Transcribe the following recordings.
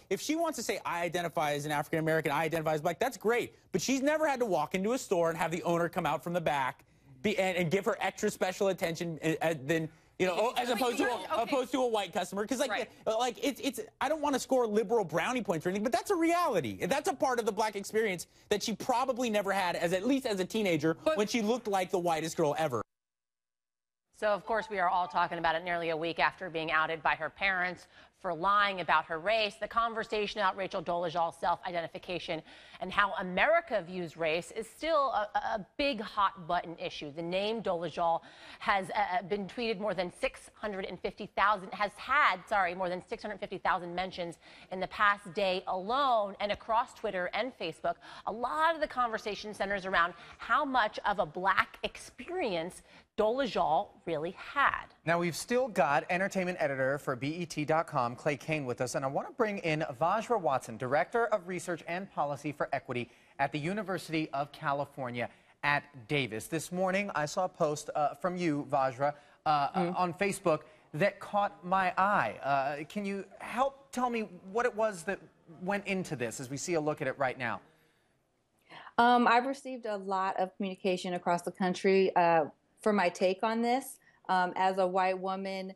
if she wants to say, I identify as an African-American, I identify as black, that's great. But she's never had to walk into a store and have the owner come out from the back and give her extra special attention than, you know, as opposed to a white customer. Because, like, it's I don't want to score liberal brownie points or anything, but that's a reality. That's a part of the black experience that she probably never had, at least as a teenager, when she looked like the whitest girl ever. So, of course, we are all talking about it nearly a week after being outed by her parents for lying about her race. The conversation about Rachel Dolezal's self-identification and how America views race is still a big hot-button issue. The name Dolezal has been tweeted more than 650,000, more than 650,000 mentions in the past day alone, and across Twitter and Facebook. A lot of the conversation centers around how much of a black experience Dolezal really had. Now, we've still got entertainment editor for BET.com, Clay Kane, with us, and I want to bring in Vajra Watson, Director of Research and Policy for Equity at the University of California at Davis. This morning, I saw a post from you, Vajra, on Facebook that caught my eye. Can you help tell me what it was that went into this as we see a look at it right now? I've received a lot of communication across the country for my take on this. As a white woman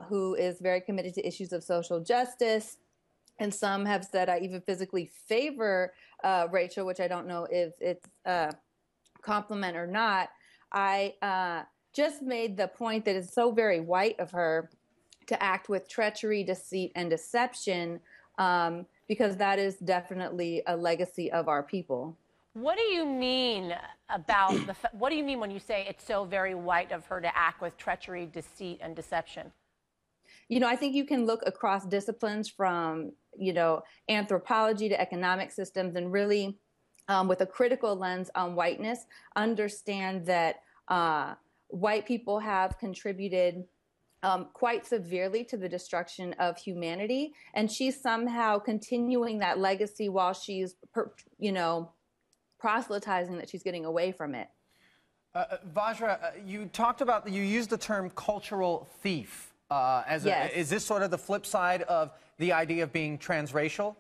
who is very committed to issues of social justice, and some have said I even physically favor Rachel, which I don't know if it's a compliment or not. I just made the point that it's so very white of her to act with treachery, deceit, and deception, because that is definitely a legacy of our people. What do you mean about what do you mean when you say it's so very white of her to act with treachery, deceit, and deception? You know, I think you can look across disciplines from, you know, anthropology to economic systems and really, with a critical lens on whiteness, understand that white people have contributed quite severely to the destruction of humanity. And she's somehow continuing that legacy while she's, you know, proselytizing that she's getting away from it. Vajra, you talked about, you used the term cultural thief. Yes. Is this sort of the flip side of the idea of being transracial?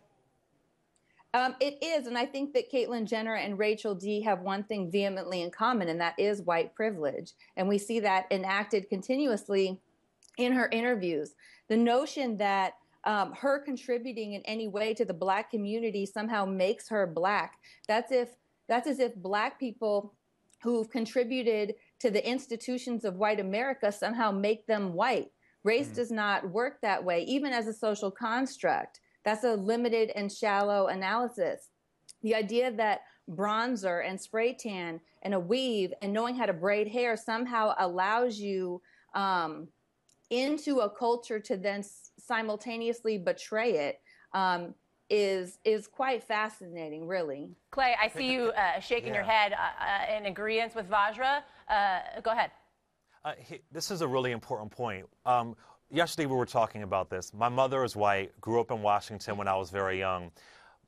It is, and I think that Caitlyn Jenner and Rachel D have one thing vehemently in common, and that is white privilege. And we see that enacted continuously in her interviews. The notion that her contributing in any way to the black community somehow makes her black. That's as if black people who've contributed to the institutions of white America somehow make them white. Race does not work that way, even as a social construct. That's a limited and shallow analysis. The idea that bronzer and spray tan and a weave and knowing how to braid hair somehow allows you into a culture to then simultaneously betray it is quite fascinating, really. Clay, I see you shaking your head in agreement with Vajra. Go ahead. This is a really important point. Yesterday we were talking about this. My mother is white, grew up in Washington when I was very young.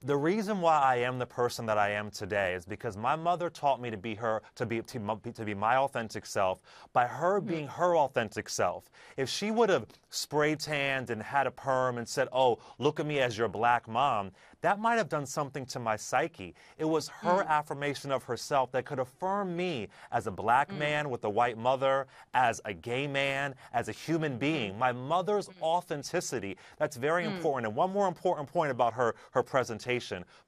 The reason why I am the person that I am today is because my mother taught me to be my authentic self by her being her authentic self. If she would have spray tanned and had a perm and said, "Oh, look at me as your black mom," that might have done something to my psyche. It was her affirmation of herself that could affirm me as a black man with a white mother, as a gay man, as a human being. My mother's authenticity, that's very important. And one more important point about her presentation.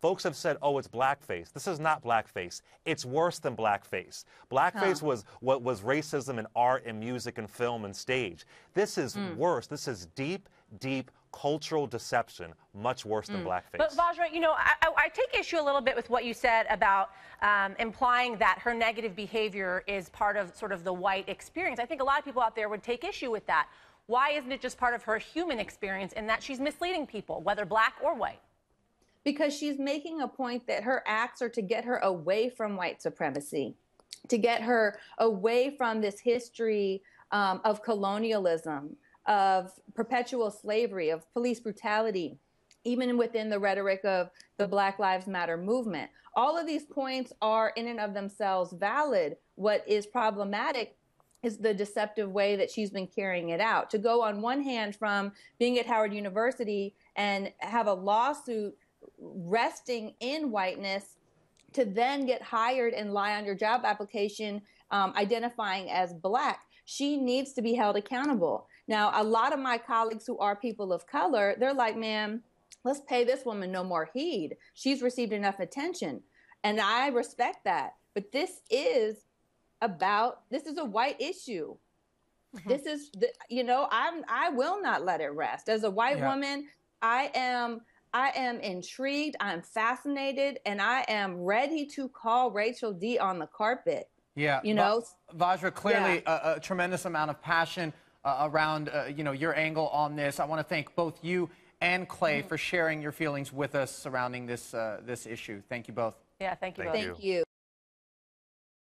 Folks have said, oh, it's blackface. This is not blackface. It's worse than blackface. Blackface was what was racism in art and music and film and stage. This is worse. This is deep, deep cultural deception, much worse than blackface. But Vajra, you know, I take issue a little bit with what you said about implying that her negative behavior is part of sort of the white experience. I think a lot of people out there would take issue with that. Why isn't it just part of her human experience in that she's misleading people, whether black or white? Because she's making a point that her acts are to get her away from white supremacy, to get her away from this history of colonialism, of perpetual slavery, of police brutality, even within the rhetoric of the Black Lives Matter movement. All of these points are in and of themselves valid. What is problematic is the deceptive way that she's been carrying it out. To go on one hand from being at Howard University and have a lawsuit resting in whiteness, to then get hired and lie on your job application identifying as Black. She needs to be held accountable. Now, a lot of my colleagues who are people of color, they're like, man, let's pay this woman no more heed. She's received enough attention. And I respect that. But this is a white issue. This is, I will not let it rest. As a white woman, I am intrigued, I'm fascinated, and I am ready to call Rachel D on the carpet. Yeah, Vajra, clearly a tremendous amount of passion around, your angle on this. I want to thank both you and Clay for sharing your feelings with us surrounding this issue. Thank you both. Yeah, thank you both. Thank you.